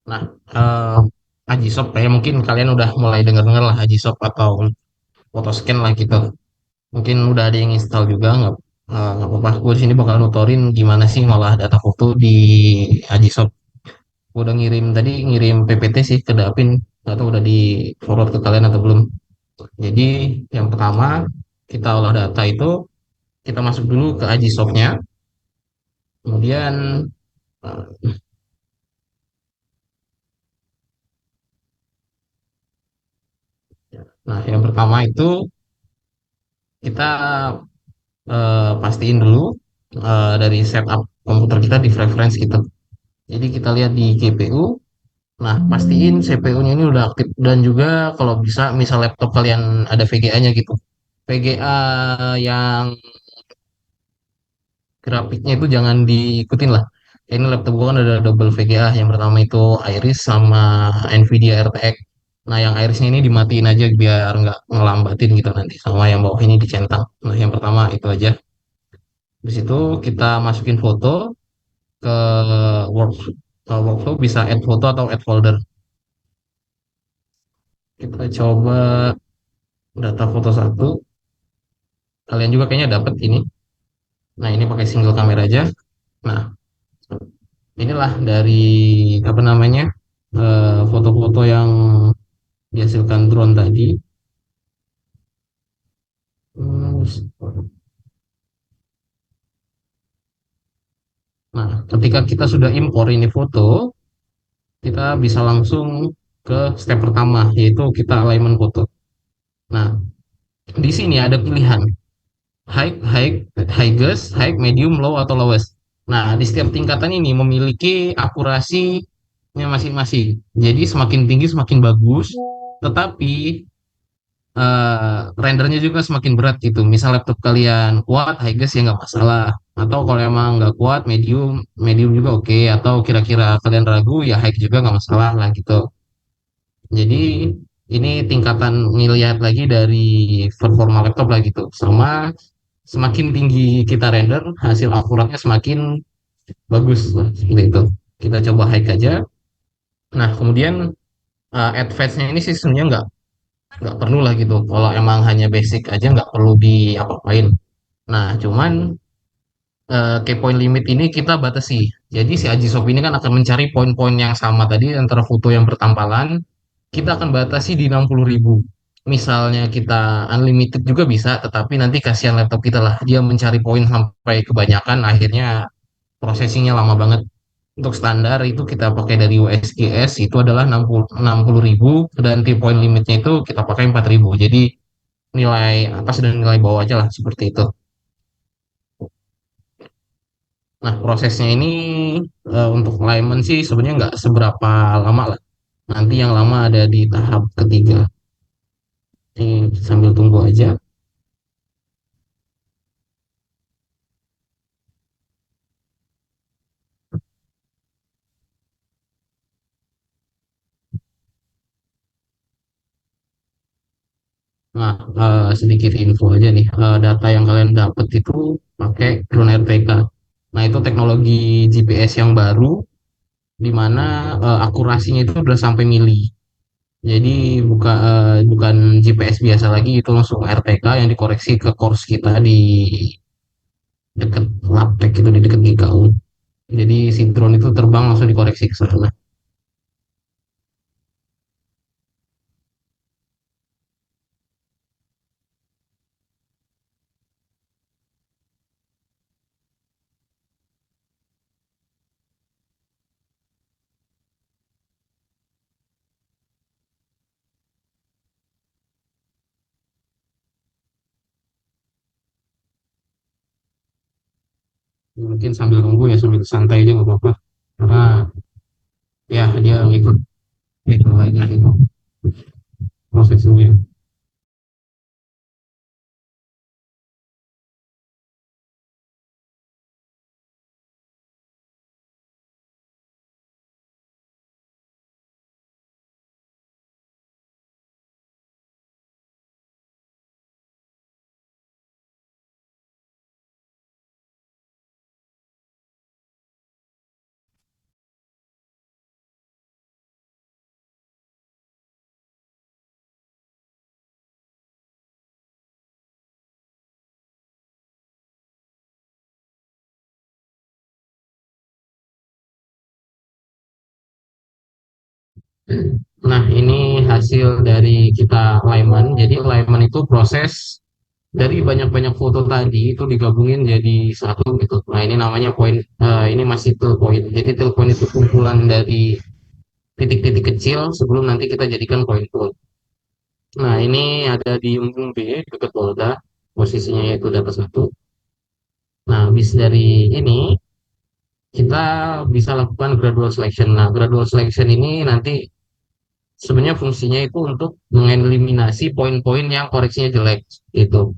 Nah, Agisoft kayak mungkin kalian udah mulai dengar-dengar lah Agisoft atau Photoscan lah gitu. Mungkin udah ada yang install juga, nggak apa-apa. Gue di sini bakal nutorin gimana sih ngolah data foto di Agisoft. Gue udah ngirim PPT sih ke Dapin, nggak tahu udah di forward ke kalian atau belum. Jadi yang pertama kita olah data itu kita masuk dulu ke Agisoft-nya, kemudian nah yang pertama itu kita pastiin dulu dari setup komputer kita di preference gitu. Jadi kita lihat di GPU. Nah, pastiin CPU-nya ini udah aktif dan juga kalau bisa misal laptop kalian ada VGA-nya gitu. VGA yang grafiknya itu jangan diikutin lah. Ini laptop gua kan ada double VGA. Yang pertama itu Iris sama Nvidia RTX. Nah, yang Irisnya ini dimatiin aja biar nggak ngelambatin gitu nanti. Sama yang bawah ini dicentang. Nah, yang pertama itu aja. Di situ kita masukin foto ke work, workflow bisa add foto atau add folder. Kita coba data foto satu. Kalian juga kayaknya dapat ini. Nah, ini pakai single kamera aja. Nah, inilah dari apa namanya? Foto-foto yang dihasilkan drone tadi. Hmm, Nah, ketika kita sudah impor ini foto, kita bisa langsung ke step pertama, yaitu kita alignment foto. Nah, di sini ada pilihan high, high, medium, low atau lowest. Nah, di setiap tingkatan ini memiliki akurasinya masing-masing. Jadi semakin tinggi semakin bagus, tetapi rendernya juga semakin berat gitu. Misal laptop kalian kuat, high gas ya nggak masalah. Atau kalau emang nggak kuat, medium, medium juga oke. Atau kira-kira kalian ragu, ya high juga nggak masalah lah gitu. Jadi ini tingkatan ngelihat lagi dari performa laptop lah gitu. Sama semakin tinggi kita render, hasil akuratnya semakin bagus lah seperti itu. Kita coba high aja. Nah, kemudian advance-nya ini sih sebenarnya nggak perlu lah gitu. Kalau emang hanya basic aja nggak perlu diapa-apain. Nah, cuman key point limit ini kita batasi. Jadi si Ajisoft ini kan akan mencari poin-poin yang sama tadi antara foto yang bertampalan. Kita akan batasi di 60.000. Misalnya kita unlimited juga bisa, tetapi nanti kasihan laptop kita lah. Dia mencari poin sampai kebanyakan, akhirnya processingnya lama banget. Untuk standar itu kita pakai dari USGS itu adalah 60.000 dan tipe point limitnya itu kita pakai 4.000. Jadi nilai atas dan nilai bawah aja lah seperti itu. Nah, prosesnya ini untuk alignment sih sebenarnya nggak seberapa lama lah. Nanti yang lama ada di tahap ketiga. Ini sambil tunggu aja. Nah, sedikit info aja nih. Data yang kalian dapat itu pakai drone RTK. Nah, itu teknologi GPS yang baru di mana akurasinya itu udah sampai mili. Jadi bukan GPS biasa lagi, itu langsung RTK yang dikoreksi ke course kita di dekat Laptek itu di dekat GKU. Jadi si drone itu terbang langsung dikoreksi ke sana. Mungkin sambil nunggu ya sambil santai aja nggak apa-apa. Karena ya dia ngikut itu lagi gitu prosesnya. Nah, ini hasil dari kita alignment. Jadi alignment itu proses dari banyak-banyak foto tadi itu digabungin jadi satu gitu. Nah, ini namanya point. Ini masih tool point. Jadi tool point itu kumpulan dari titik-titik kecil sebelum nanti kita jadikan point tool. Nah, ini ada di ujung B dekat Polda. Posisinya yaitu data satu. Nah, habis dari ini kita bisa lakukan gradual selection. Nah, gradual selection ini nanti sebenarnya fungsinya itu untuk mengeliminasi poin-poin yang koreksinya jelek itu.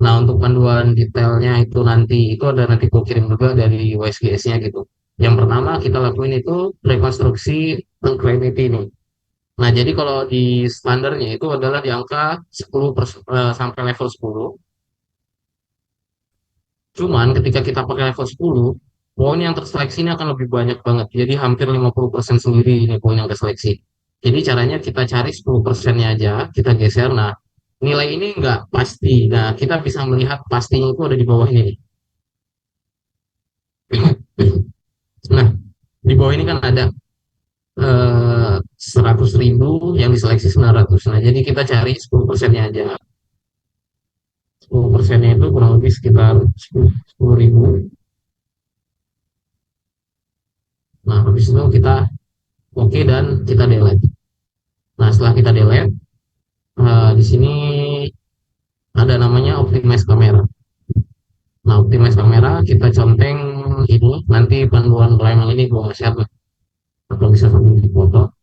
Nah, untuk panduan detailnya itu nanti itu ada nanti aku kirim juga dari USGS-nya gitu. Yang pertama kita lakuin itu rekonstruksi unclivity ini. Nah, jadi kalau di standarnya itu adalah di angka 10 sampai level 10. Cuman ketika kita pakai level 10, poin yang terseleksi ini akan lebih banyak banget. Jadi hampir 50% sendiri ini poin yang terseleksi. Jadi caranya kita cari 10%-nya aja, kita geser. Nah, nilai ini nggak pasti. Nah, kita bisa melihat pastinya itu ada di bawah ini nih. Nah, di bawah ini kan ada 100.000 yang diseleksi 900. Nah, jadi kita cari 10%-nya aja. 10%-nya itu kurang lebih sekitar 10.000. Nah, habis itu kita oke dan kita delete. Nah, setelah kita delete, di sini ada namanya optimize kamera. Nah, optimize kamera kita conteng ini, nanti panduan primal ini gua share lah, atau bisa sambil di foto.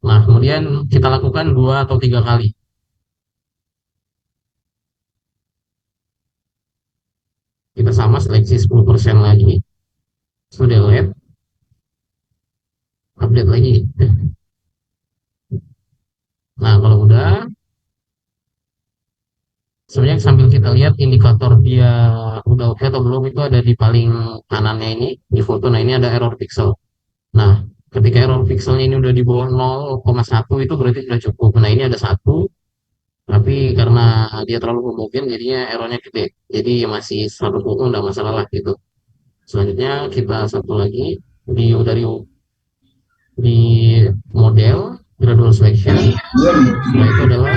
Nah, kemudian kita lakukan 2 atau 3 kali. Kita sama seleksi 10% lagi, sudah delete, update lagi. Nah, kalau udah, sebenarnya sambil kita lihat indikator dia udah oke atau belum itu ada di paling kanannya ini, di foto. Nah, ini ada error pixel. Nah, ketika error pixelnya ini udah di bawah 0,1 itu berarti sudah cukup. Nah, ini ada satu, tapi karena dia terlalu homogen jadinya errornya gede. Jadi masih 100 udah masalah lah gitu. Selanjutnya kita satu lagi dari di model gradual selection. Setelah itu adalah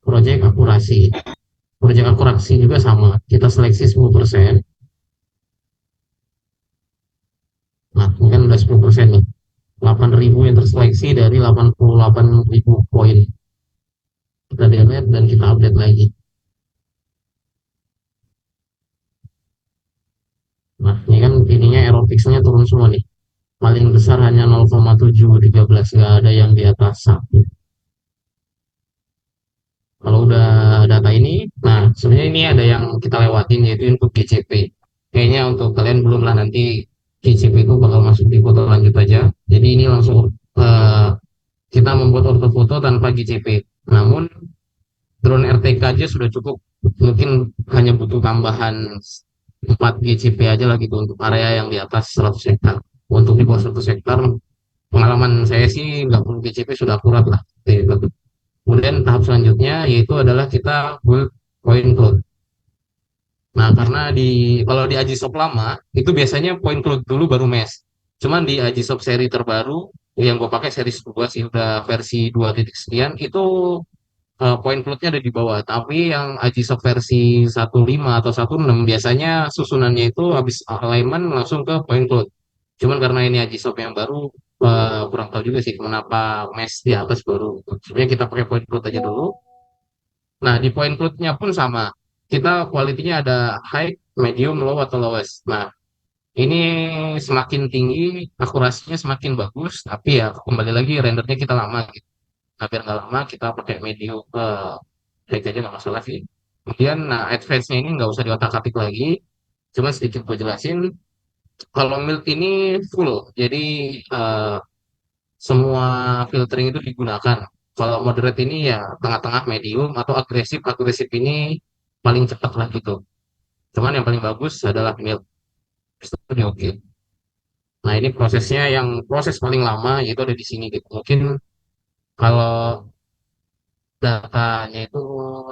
project akurasi. Project akurasi juga sama. Kita seleksi 10%. Nah, ini kan udah 10% nih. 8.000 yang terseleksi dari 88.000 poin. Kita delete dan kita update lagi. Nah, ini kan ininya error pixelnya turun semua nih. Paling besar hanya 0,713, nggak ada yang di atas 1. Kalau udah data ini, nah sebenarnya ini ada yang kita lewatin yaitu input GCP. Kayaknya untuk kalian belum lah, nanti GCP itu bakal masuk di foto lanjut aja. Jadi ini langsung eh, kita membuat ortofoto tanpa GCP. Namun drone RTK aja sudah cukup. Mungkin hanya butuh tambahan 4 GCP aja lah gitu untuk area yang di atas 100 hektar. Untuk di bawah 100 hektar, pengalaman saya sih nggak perlu GCP, sudah akurat lah. Gitu. Kemudian tahap selanjutnya yaitu adalah kita build point cloud. Nah, karena kalau di Agisoft lama itu biasanya point cloud dulu baru mesh. Cuman di Agisoft seri terbaru yang gue pakai seri 2 sih, udah versi 2 titik sekian itu point cloud-nya ada di bawah. Tapi yang Agisoft versi 1.5 atau 1.6 biasanya susunannya itu habis alignment langsung ke point cloud. Cuman karena ini Agisoft yang baru, kurang tahu juga sih kenapa mesh di atas baru. Sebenarnya kita pakai point cloud aja dulu. Nah, di point cloud-nya pun sama. Kita quality-nya ada high, medium, low, atau lowest. Nah, ini semakin tinggi, akurasinya semakin bagus, tapi ya kembali lagi rendernya kita lama gitu. Nah, biar nggak lama, kita pakai medium, high aja nggak masalah sih. Kemudian, nah, advance-nya ini nggak usah diotak-atik lagi. Cuma sedikit gue jelasin, kalau milk ini full, jadi eh, semua filtering itu digunakan. Kalau moderate ini ya tengah-tengah medium atau agresif. Agresif ini paling cepat lah gitu. Cuman yang paling bagus adalah milk. Itu dia oke. Nah, ini prosesnya yang proses paling lama yaitu ada di sini gitu. Mungkin kalau datanya itu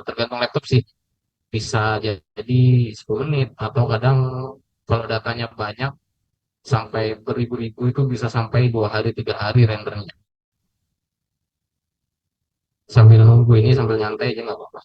tergantung laptop sih, bisa jadi 10 menit atau kadang kalau datanya banyak sampai beribu-ribu itu bisa sampai 2 hari 3 hari rendernya. Sambil nunggu ini sambil nyantai aja nggak apa-apa.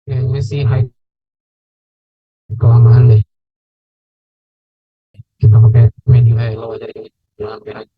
Kayaknya sih high kelamaan deh. Kita pakai medium low aja ini. Jangan pakai high.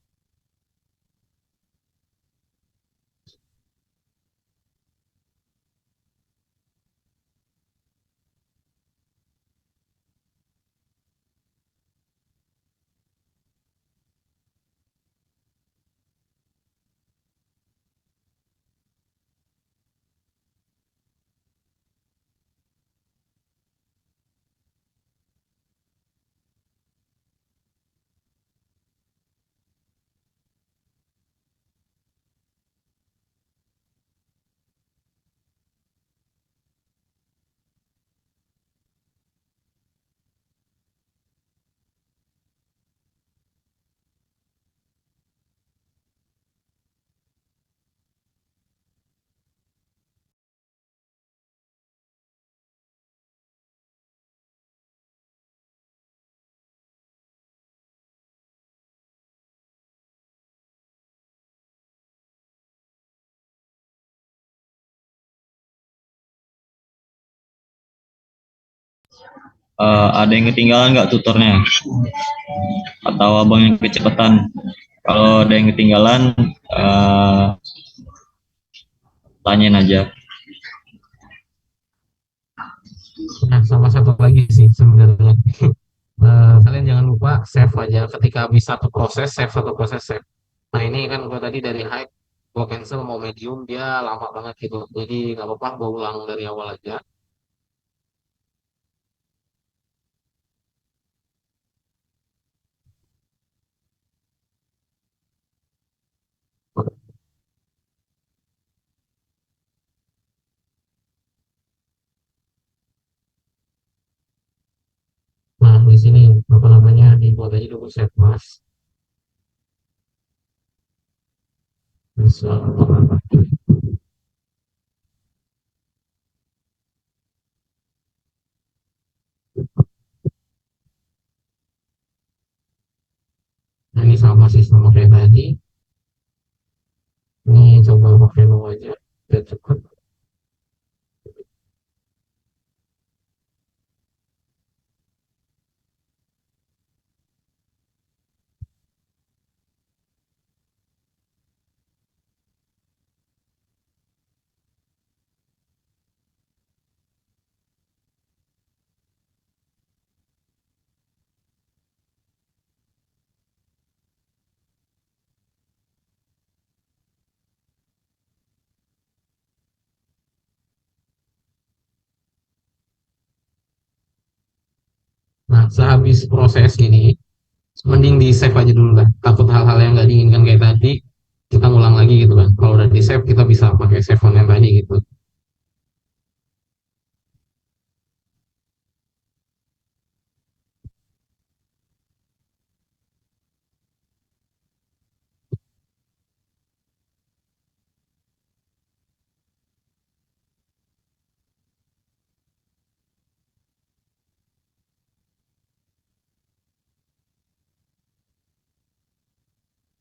Ada yang ketinggalan nggak tutornya atau abang yang kecepatan? Kalau ada yang ketinggalan, tanyain aja. Nah, sama satu lagi sih sebenarnya. Kalian jangan lupa save aja ketika habis satu proses, save satu proses, save. Nah, ini kan gua tadi dari high, gua cancel mau medium, dia lama banget gitu. Jadi nggak apa-apa, gua ulang dari awal aja. Nah, di sini apa namanya dibuat aja dulu save mas. Bisa. Nah, ini sama sih sama kayak tadi. Ini coba pakai low aja. Biar cepet. Nah, sehabis proses ini, mending di save aja dulu lah. Takut hal-hal yang nggak diinginkan kayak tadi, kita ngulang lagi gitu kan. Kalau udah di save, kita bisa pakai save font yang tadi gitu.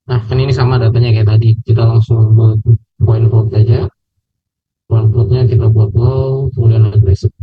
Nah, kan ini sama datanya kayak tadi. Kita langsung buat point cloud aja. Point cloud-nya kita buat low, kemudian aggressive.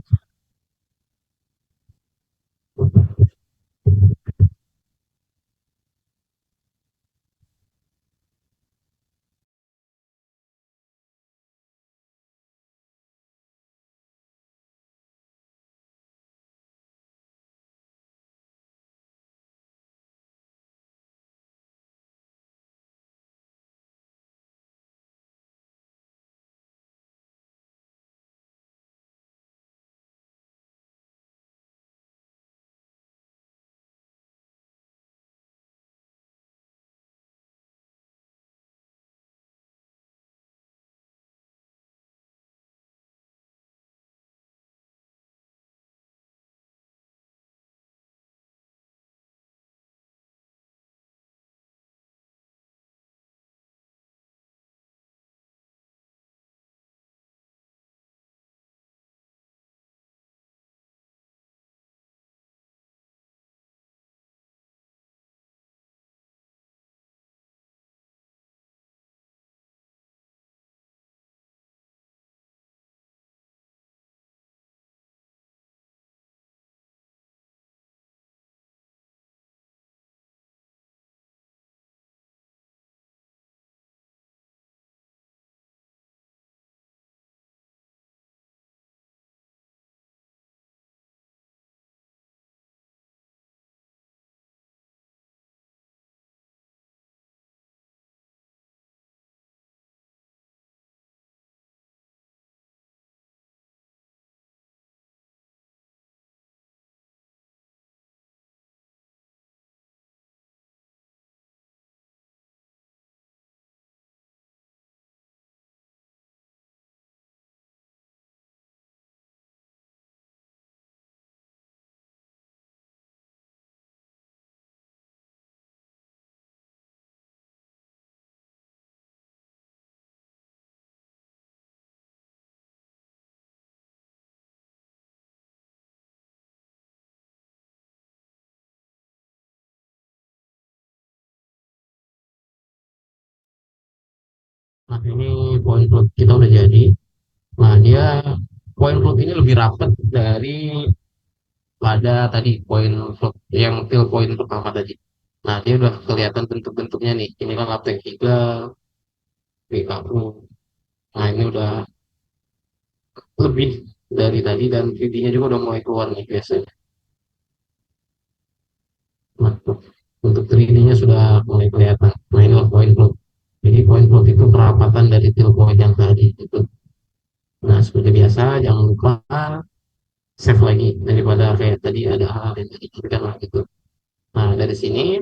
Nah, ini point cloud kita udah jadi. Nah, dia point cloud ini lebih rapat dari pada tadi point cloud yang fill point pertama tadi. Nah, dia udah kelihatan bentuk-bentuknya nih. Ini kan laptop 3, PKU. Nah, ini udah lebih dari tadi dan 3D-nya juga udah mulai keluar nih biasanya. Nah, untuk 3D-nya sudah mulai kelihatan. Nah, ini point cloud. Jadi point cloud itu kerapatan dari fill point yang tadi. Itu. Nah, seperti biasa, jangan lupa save lagi daripada kayak tadi ada hal yang diinginkan lah gitu. Nah, dari sini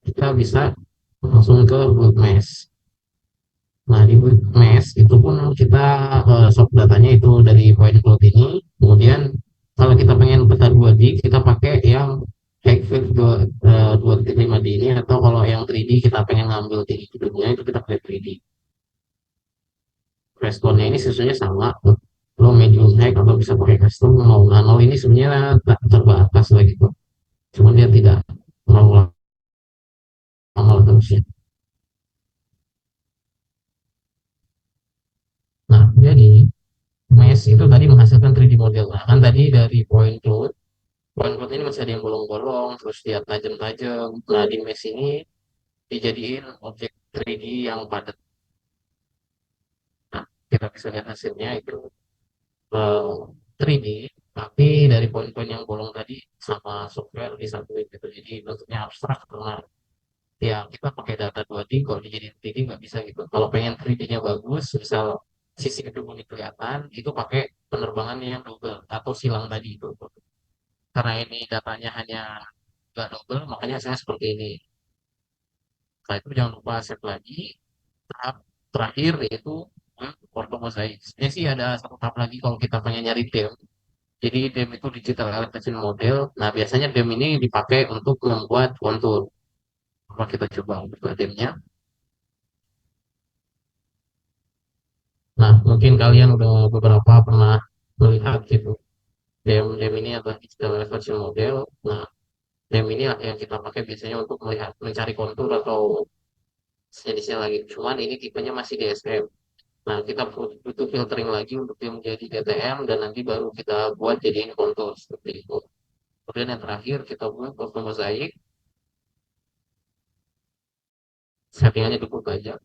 kita bisa langsung ke build mesh. Nah, di build mesh itu pun kita sort datanya itu dari point cloud ini. Kemudian kalau kita pengen peta 2D, kita pakai yang Hackfit 2.5D ini, atau kalau yang 3D kita pengen ngambil tinggi gedungnya itu kita pakai 3D. Responnya ini sebenarnya sama, lo medium hack atau bisa pakai custom mau nano ini sebenarnya tak terbatas lah gitu. Cuman dia tidak terlalu lama terusnya. Nah, jadi mesh itu tadi menghasilkan 3D model. Nah, kan tadi dari point cloud ini masih ada yang bolong-bolong, terus dia tajam-tajam. Nah, di mesh ini dijadiin objek 3D yang padat. Nah, kita bisa lihat hasilnya itu 3D, tapi dari poin-poin yang bolong tadi sama software disatuin gitu. Jadi bentuknya abstrak karena ya kita pakai data 2D, kalau dijadiin 3D nggak bisa gitu. Kalau pengen 3D-nya bagus, misal sisi gedung ini kelihatan, itu pakai penerbangan yang double atau silang tadi itu. karena ini datanya hanya nggak double, makanya saya seperti ini. Setelah itu jangan lupa save lagi. Tahap terakhir yaitu ortho mosaik. Sebenarnya sih ada satu tahap lagi kalau kita pengen nyari DEM. Jadi DEM itu digital elevation model. Nah, biasanya DEM ini dipakai untuk membuat kontur. Coba kita coba buka DEM-nya. Nah, mungkin kalian udah beberapa pernah melihat gitu. DEM ini adalah digital elevation model. Nah, DEM ini yang kita pakai biasanya untuk melihat mencari kontur atau sejenisnya lagi. Cuman ini tipenya masih DSM. Nah, kita butuh filtering lagi untuk dia menjadi DTM dan nanti baru kita buat jadiin kontur seperti itu. Kemudian yang terakhir kita buat custom mosaik, settingannya cukup aja.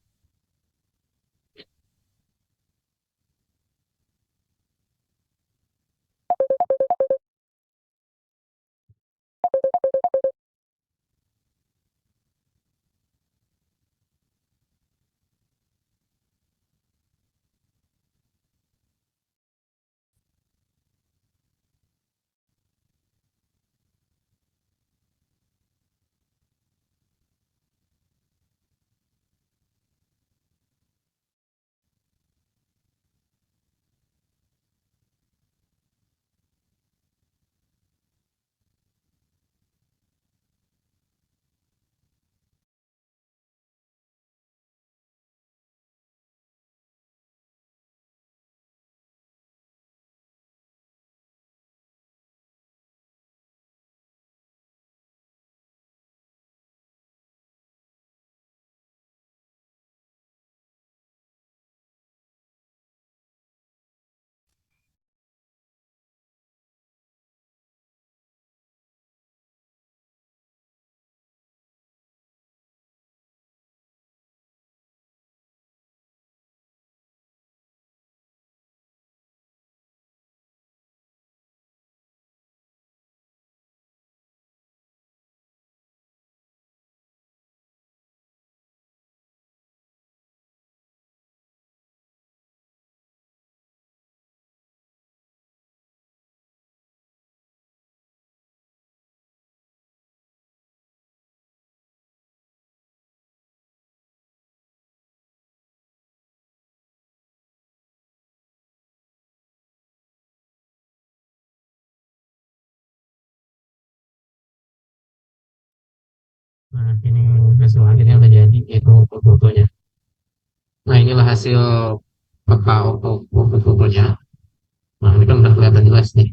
Nah, ini hasil akhirnya udah jadi, itu fotonya. Nah, inilah hasil peta fotonya. Nah, ini kan udah kelihatan jelas nih.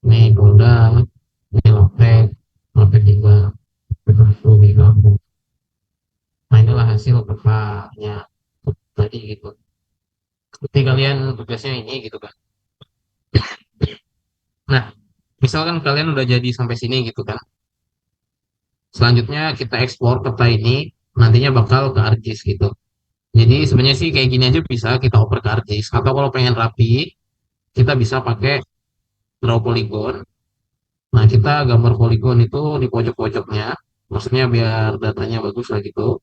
Ini Polda, ini Lotek, Lotek juga, itu digabung. Nah, inilah hasil petanya tadi gitu. Seperti kalian tugasnya ini gitu kan. Nah, misalkan kalian udah jadi sampai sini gitu kan. Selanjutnya kita ekspor peta ini, nantinya bakal ke ArcGIS gitu. Jadi sebenarnya sih kayak gini aja bisa kita oper ke ArcGIS. Atau kalau pengen rapi, kita bisa pakai draw polygon. Nah, kita gambar poligon itu di pojok-pojoknya. Maksudnya biar datanya bagus lah gitu.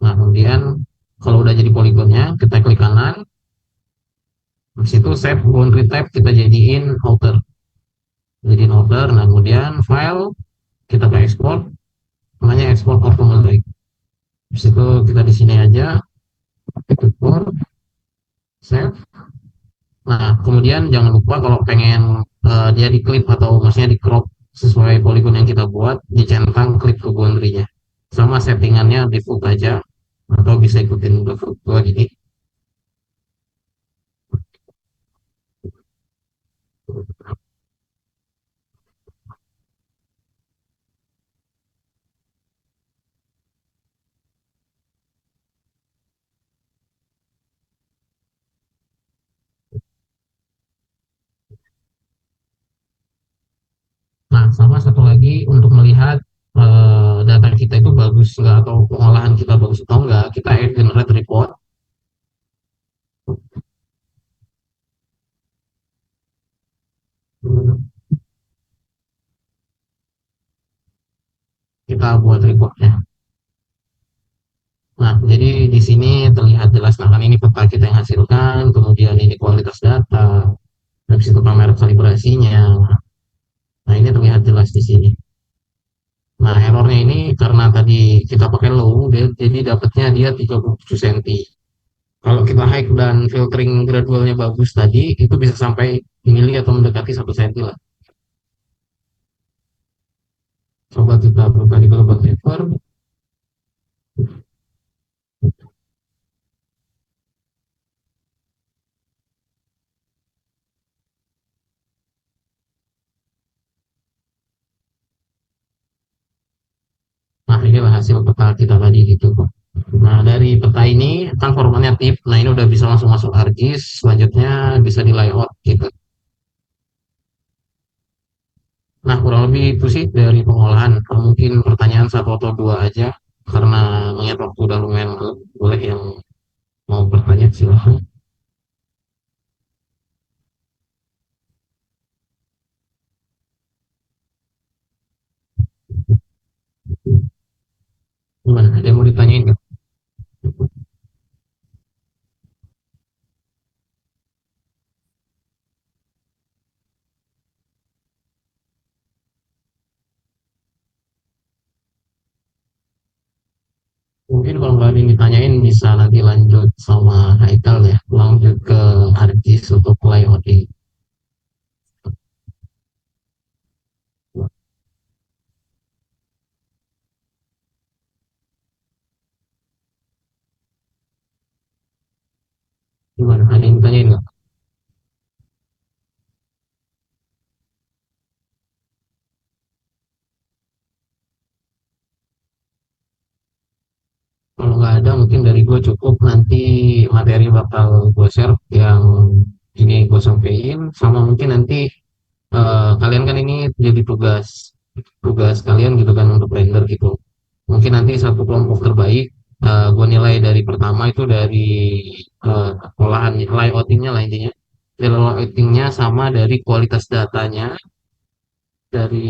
Nah, kemudian kalau udah jadi poligonnya, kita klik kanan. Habis itu save boundary type kita jadiin outer. Jadiin outer. Nah, kemudian file kita ke export. Namanya export orthomozaik. Habis itu kita di sini aja. Export, save. Nah, kemudian jangan lupa kalau pengen dia di clip atau maksudnya di crop sesuai poligon yang kita buat, dicentang clip ke boundary-nya. Sama settingannya default aja, atau bisa ikutin default gua gini. Nah, sama satu lagi untuk melihat data kita itu bagus nggak atau pengolahan kita bagus atau enggak, kita add generate report. Kita buat reportnya. Nah, jadi di sini terlihat jelas, nah kan ini peta kita yang hasilkan, kemudian ini kualitas data, habis itu kamera kalibrasinya. Nah, ini terlihat jelas di sini. Nah, errornya ini karena tadi kita pakai low, jadi dapatnya dia 37 cm. Kalau kita high dan filtering gradualnya bagus tadi, itu bisa sampai mili atau mendekati 1 cm lah. Coba kita buka di global driver. Nah, inilah hasil peta kita tadi gitu. Nah, dari peta ini kan formatnya tip. Nah, ini udah bisa langsung masuk ArcGIS. Selanjutnya bisa di layout gitu. Nah, kurang lebih itu sih dari pengolahan. Mungkin pertanyaan satu atau dua aja. Karena mengingat waktu udah lumayan malam. Boleh yang mau bertanya silahkan. Gimana? Ada yang mau ditanyain nggak? Mungkin kalau nggak ada yang ditanyain bisa nanti lanjut sama Haikal ya. Lanjut ke ArcGIS untuk layouting. Gimana? Ada yang ditanyain nggak? Kalau nggak ada mungkin dari gue cukup, nanti materi bakal gue share yang ini gue sampaikan, sama mungkin nanti kalian kan ini jadi tugas tugas kalian gitu kan untuk render gitu. Mungkin nanti satu kelompok terbaik gue nilai dari pertama itu dari uh, olahan layoutingnya lah intinya, dari layoutingnya sama dari kualitas datanya. Dari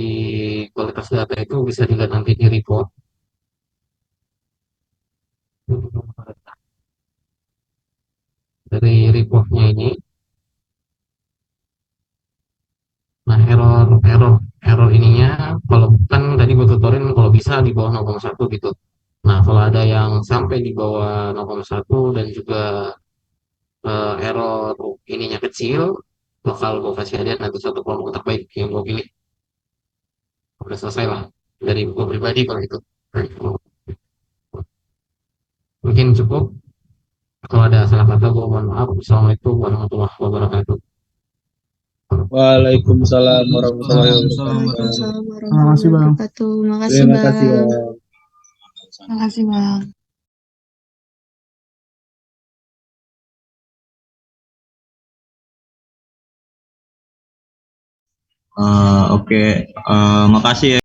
kualitas data itu bisa dilihat nanti di report. Dari reportnya ini, nah error ininya, kalau kan tadi gue tutorin kalau bisa di bawah 0,1 gitu. Nah, kalau ada yang sampai di bawah 0,1 dan juga error ininya kecil, bakal gue kasih hadiah nanti satu kelompok terbaik yang gue pilih. Udah selesai lah dari gue pribadi kalau itu. Mungkin cukup. Kalau ada salah kata gue mohon maaf. Assalamualaikum warahmatullahi wabarakatuh. Waalaikumsalam warahmatullahi Waalaikumsalam wabarakatuh. warahmatullahi Waalaikumsalam wabarakatuh. warahmatullahi wabarakatuh. Makasih, Terima kasih, Bang. Bang. Makasih, Bang. Oke, makasih ya.